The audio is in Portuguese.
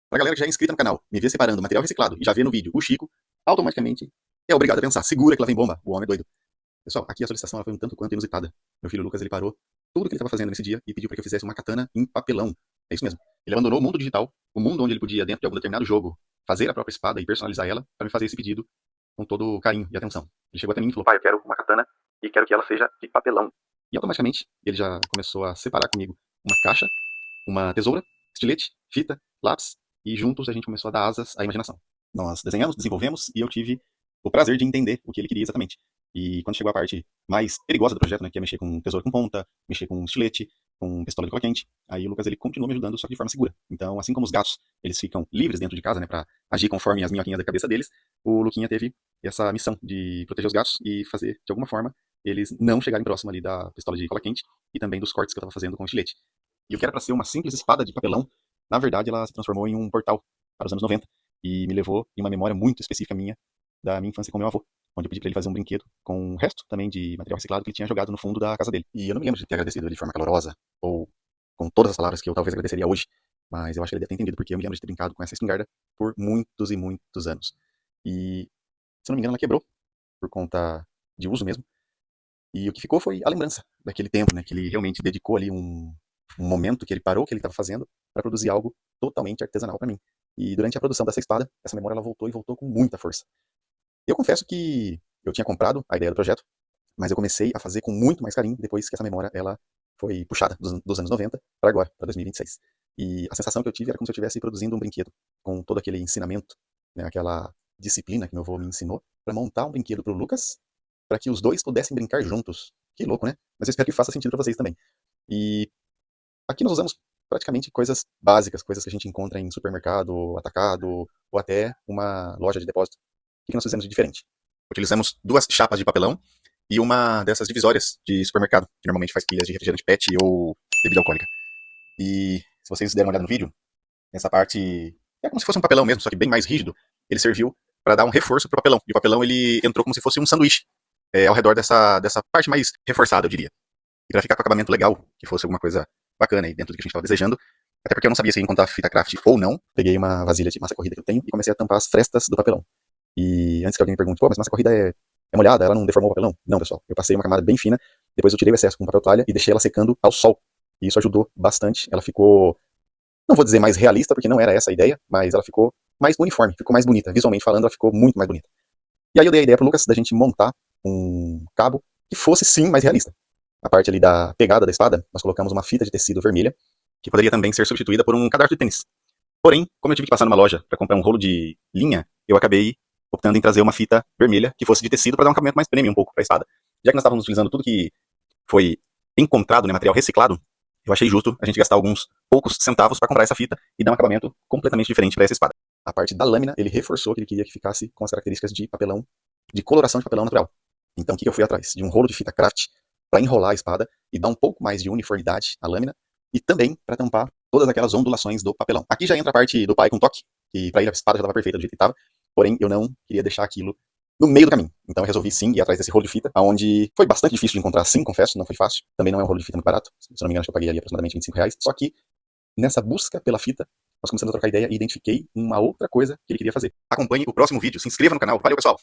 Pra galera que já é inscrita no canal, me vê separando material reciclado e já vê no vídeo o Chico, automaticamente é obrigado a pensar, segura que lá vem bomba, o homem é doido. Pessoal, aqui a solicitação ela foi um tanto quanto inusitada. Meu filho Lucas, ele parou tudo que ele estava fazendo nesse dia e pediu para que eu fizesse uma katana em papelão. É isso mesmo. Ele abandonou o mundo digital, o mundo onde ele podia, dentro de algum determinado jogo, fazer a própria espada e personalizar ela, para me fazer esse pedido com todo carinho e atenção. Ele chegou até mim e falou: pai, eu quero uma katana e quero que ela seja de papelão. E automaticamente ele já começou a separar comigo uma caixa, uma tesoura, estilete, fita, lápis, e juntos a gente começou a dar asas à imaginação. Nós desenhamos, desenvolvemos e eu tive o prazer de entender o que ele queria exatamente. E quando chegou a parte mais perigosa do projeto, né, que é mexer com tesoura com ponta, mexer com estilete, com pistola de cola quente, aí o Lucas ele continuou me ajudando, só que de forma segura. Então, assim como os gatos, eles ficam livres dentro de casa, né, para agir conforme as minhoquinhas da cabeça deles, o Luquinha teve essa missão de proteger os gatos e fazer, de alguma forma, eles não chegarem próximo ali da pistola de cola quente e também dos cortes que eu estava fazendo com o estilete. E o que era para ser uma simples espada de papelão, na verdade ela se transformou em um portal para os anos 90 e me levou em uma memória muito específica minha, da minha infância com meu avô, onde eu pedi pra ele fazer um brinquedo com o resto também de material reciclado que ele tinha jogado no fundo da casa dele. E eu não me lembro de ter agradecido ele de forma calorosa, ou com todas as palavras que eu talvez agradeceria hoje, mas eu acho que ele deve ter entendido, porque eu me lembro de ter brincado com essa espingarda por muitos e muitos anos. E, se eu não me engano, ela quebrou, por conta de uso mesmo, e o que ficou foi a lembrança daquele tempo, né, que ele realmente dedicou ali um momento que ele parou o que ele estava fazendo para produzir algo totalmente artesanal para mim. E durante a produção dessa espada, essa memória ela voltou e voltou com muita força. Eu confesso que eu tinha comprado a ideia do projeto, mas eu comecei a fazer com muito mais carinho depois que essa memória ela foi puxada dos anos 90 para agora, para 2026. E a sensação que eu tive era como se eu estivesse produzindo um brinquedo, com todo aquele ensinamento, né, aquela disciplina que meu avô me ensinou, para montar um brinquedo para o Lucas, para que os dois pudessem brincar juntos. Que louco, né? Mas eu espero que faça sentido para vocês também. E aqui nós usamos praticamente coisas básicas, coisas que a gente encontra em supermercado, atacado, ou até uma loja de depósito. O que nós fizemos de diferente? Utilizamos duas chapas de papelão e uma dessas divisórias de supermercado, que normalmente faz pilhas de refrigerante PET ou bebida alcoólica. E se vocês deram uma olhada no vídeo, essa parte é como se fosse um papelão mesmo, só que bem mais rígido. Ele serviu para dar um reforço para o papelão. E o papelão ele entrou como se fosse um sanduíche ao redor dessa parte mais reforçada, eu diria. E para ficar com acabamento legal, que fosse alguma coisa bacana aí dentro do que a gente estava desejando, até porque eu não sabia se ia encontrar fita craft ou não, peguei uma vasilha de massa corrida que eu tenho e comecei a tampar as frestas do papelão. E antes que alguém me pergunte, pô, mas massa corrida é molhada, ela não deformou o papelão? Não, pessoal, eu passei uma camada bem fina, depois eu tirei o excesso com papel toalha e deixei ela secando ao sol. E isso ajudou bastante, ela ficou, não vou dizer mais realista, porque não era essa a ideia, mas ela ficou mais uniforme, ficou mais bonita, visualmente falando ela ficou muito mais bonita. E aí eu dei a ideia pro Lucas da gente montar um cabo que fosse sim mais realista. A parte ali da pegada da espada, nós colocamos uma fita de tecido vermelha, que poderia também ser substituída por um cadarço de tênis. Porém, como eu tive que passar numa loja para comprar um rolo de linha, eu acabei optando em trazer uma fita vermelha que fosse de tecido para dar um acabamento mais premium um pouco para a espada. Já que nós estávamos utilizando tudo que foi encontrado, né, material reciclado, eu achei justo a gente gastar alguns poucos centavos para comprar essa fita e dar um acabamento completamente diferente para essa espada. A parte da lâmina, ele reforçou que ele queria que ficasse com as características de papelão, de coloração de papelão natural. Então o que eu fui atrás? De um rolo de fita craft para enrolar a espada e dar um pouco mais de uniformidade à lâmina e também para tampar todas aquelas ondulações do papelão. Aqui já entra a parte do pai com toque, que para ele a espada já estava perfeita do jeito que estava, porém eu não queria deixar aquilo no meio do caminho. Então eu resolvi sim ir atrás desse rolo de fita, onde foi bastante difícil de encontrar, sim, confesso, não foi fácil. Também não é um rolo de fita muito barato, se não me engano acho que eu paguei ali aproximadamente R$ 25. Só que nessa busca pela fita, nós começamos a trocar ideia e identifiquei uma outra coisa que ele queria fazer. Acompanhe o próximo vídeo, se inscreva no canal. Valeu, pessoal!